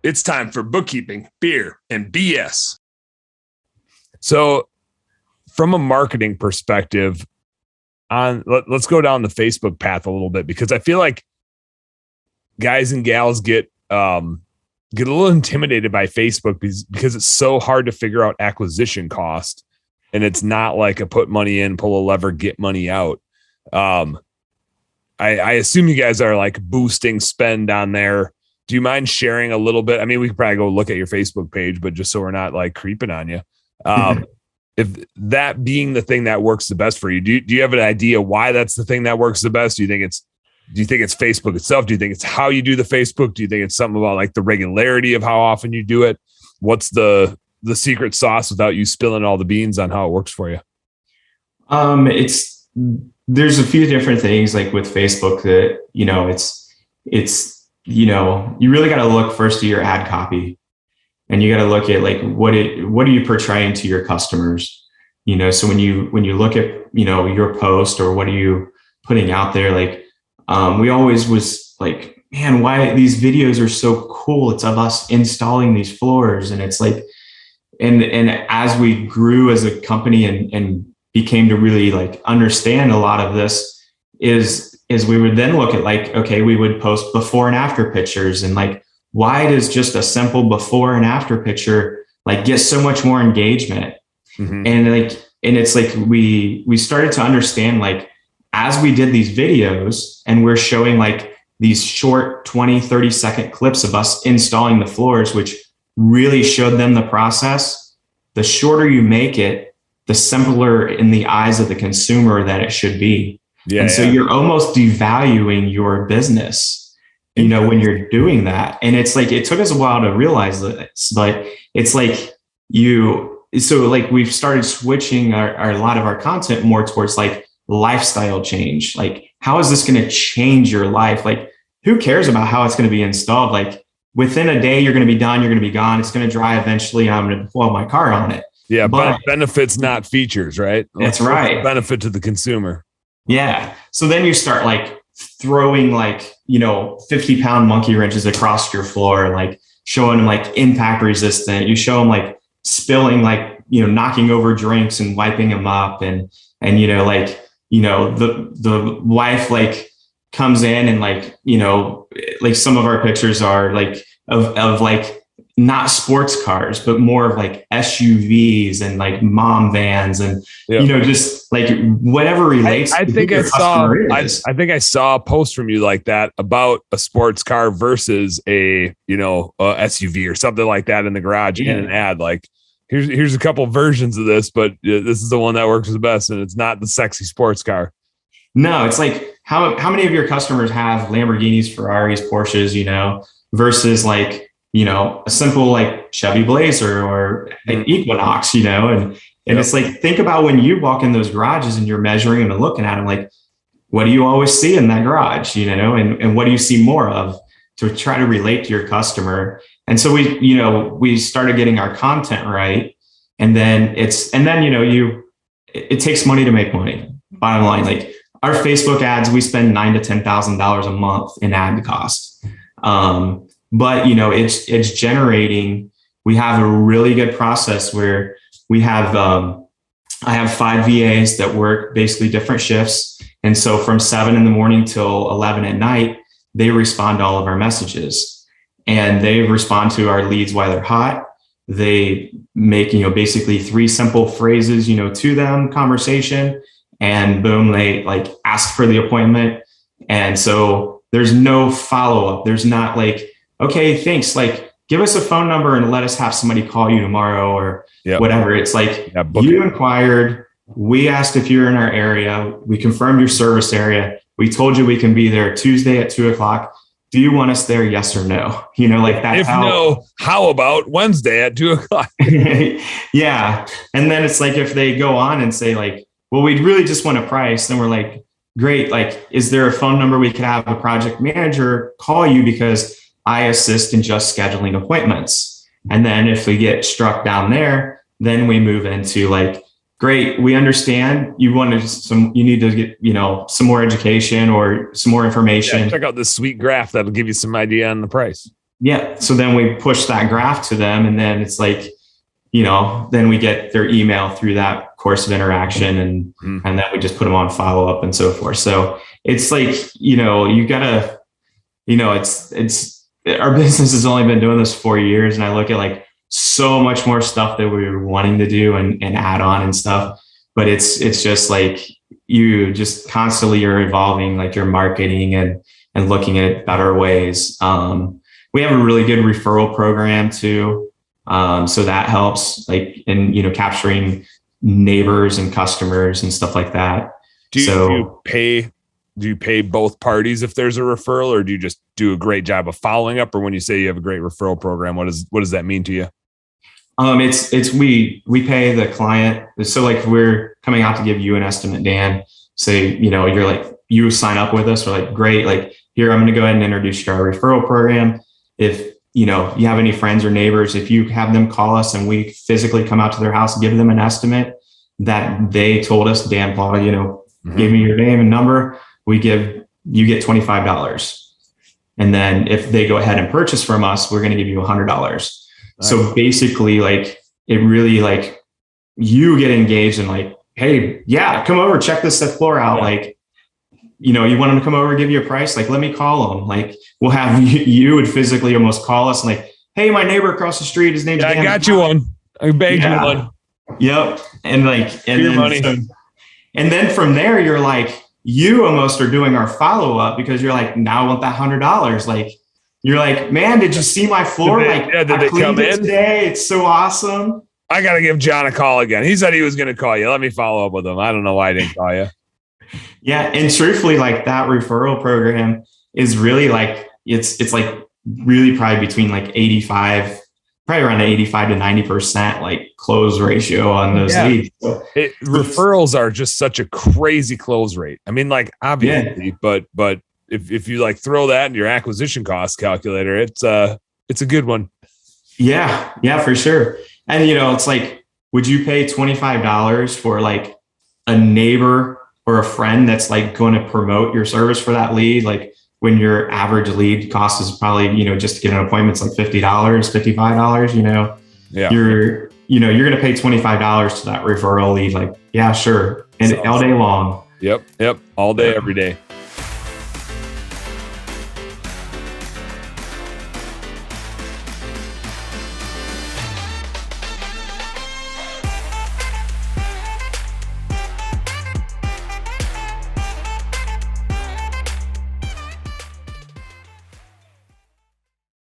It's time for bookkeeping, beer, and BS. So, from a marketing perspective, let's go down the Facebook path a little bit, because I feel like guys and gals get a little intimidated by Facebook because it's so hard to figure out acquisition cost, and it's not like a put money in, pull a lever, get money out. I assume you guys are like boosting spend on there. Do you mind sharing a little bit? I mean, we could probably go look at your Facebook page, but just so we're not like creeping on you. If that being the thing that works the best for you, do you have an idea why that's the thing that works the best? Do you think it's Facebook itself? Do you think it's how you do the Facebook? Do you think it's something about like the regularity of how often you do it? What's the secret sauce without you spilling all the beans on how it works for you? There's a few different things like with Facebook that, you really got to look first at your ad copy, and you got to look at like, what are you portraying to your customers? So when you look at, your post or what are you putting out there? Like, we always was like, man, why these videos are so cool. It's of us installing these floors. And it's like, and as we grew as a company and became to really like understand a lot of this is we would then look at like, okay, we would post before and after pictures, and like, why does just a simple before and after picture like get so much more engagement? Mm-hmm. And it's like, we started to understand, like, as we did these videos and we're showing like these short 20-30 second clips of us installing the floors, which really showed them the process, the shorter you make it, the simpler in the eyes of the consumer that it should be. So you're almost devaluing your business, when you're doing that. And it's like, it took us a while to realize this, but it's like we've started switching a lot of our content more towards like lifestyle change. Like, how is this going to change your life? Like, who cares about how it's going to be installed? Like, within a day, you're going to be done. You're going to be gone. It's going to dry eventually. I'm going to deploy my car on it. Yeah, but benefits, not features, right? That's right. Benefit to the consumer. Yeah. So then you start like throwing like, 50-pound monkey wrenches across your floor, like showing them like impact resistant. You show them like spilling, like, knocking over drinks and wiping them up. And the wife like comes in and like, like some of our pictures are like of like, not sports cars, but more of like SUVs and like mom vans and, just like whatever relates. I think I saw a post from you like that about a sports car versus a SUV or something like that in the garage in an ad. Like, here's a couple versions of this, but this is the one that works the best. And it's not the sexy sports car. No, it's like, how many of your customers have Lamborghinis, Ferraris, Porsches, versus like, a simple like Chevy Blazer or an Equinox, and it's like, think about when you walk in those garages and you're measuring them and looking at them, like, what do you always see in that garage, and what do you see more of, to try to relate to your customer. And so we started getting our content right. And then it takes money to make money. Bottom line, like our Facebook ads, we spend $9,000 to $10,000 a month in ad costs. But it's generating. We have a really good process where we have, I have 5 VAs that work basically different shifts. And so from 7 a.m. till 11 p.m, they respond to all of our messages, and they respond to our leads while they're hot. They make, basically 3 simple phrases, to them, conversation, and boom, they like ask for the appointment. And so there's no follow-up. There's not like, okay, thanks. Like, give us a phone number and let us have somebody call you tomorrow or whatever. It's like, you inquired, we asked if you're in our area, we confirmed your service area, we told you we can be there Tuesday at 2:00. Do you want us there? Yes or no? Like that. If no, how about Wednesday at 2:00? Yeah. And then it's like, if they go on and say like, well, we'd really just want a price, then we're like, great. Like, is there a phone number we could have a project manager call you, because I assist in just scheduling appointments. And then if we get struck down there, then we move into like, great, we understand you need to get, some more education or some more information. Yeah, check out this sweet graph that'll give you some idea on the price. Yeah. So then we push that graph to them, and then it's like, then we get their email through that course of interaction, and then we just put them on follow up and so forth. So it's like, you gotta, it's our business has only been doing this 4 years, and I look at like so much more stuff that we were wanting to do and add on and stuff. But it's just like you just constantly are evolving like your marketing and looking at better ways. We have a really good referral program too. So that helps like in, capturing neighbors and customers and stuff like that. Do you pay both parties if there's a referral, or do you just do a great job of following up? Or when you say you have a great referral program, what does that mean to you? We pay the client. So like we're coming out to give you an estimate, Dan, say, you're like, you sign up with us. We're like, great. Like here, I'm going to go ahead and introduce you to our referral program. If, you have any friends or neighbors, if you have them call us and we physically come out to their house, give them an estimate that they told us, Dan Platta, give me your name and number. You get $25. And then if they go ahead and purchase from us, we're going to give you $100. Nice. So basically like it really like you get engaged and like, hey, yeah, come over, check this floor out. Yeah. Like, you want them to come over and give you a price. Like, let me call them. Like we'll have you would physically almost call us and like, hey, my neighbor across the street, his name's Dan. I got you one. I begged you one. Yep. And like, and then from there, you're like, you almost are doing our follow-up because you're like, now I want that $100. Like, you're like, man, did you see my floor? Did they come in today? It's so awesome. I got to give John a call again. He said he was going to call you. Let me follow up with him. I don't know why I didn't call you. Yeah. And truthfully, like that referral program is really like, it's like really probably between like 85, probably around 85 to 90% like close ratio on those leads. So, referrals are just such a crazy close rate. I mean, like obviously, but if you like throw that in your acquisition cost calculator, it's a good one. Yeah, for sure. And it's like, would you pay $25 for like a neighbor or a friend that's like going to promote your service for that lead? Like when your average lead cost is probably, just to get an appointment, it's like $50, $55, yeah. You're going to pay $25 to that referral lead. Like, yeah, sure. And all day long. Yep. All day, every day.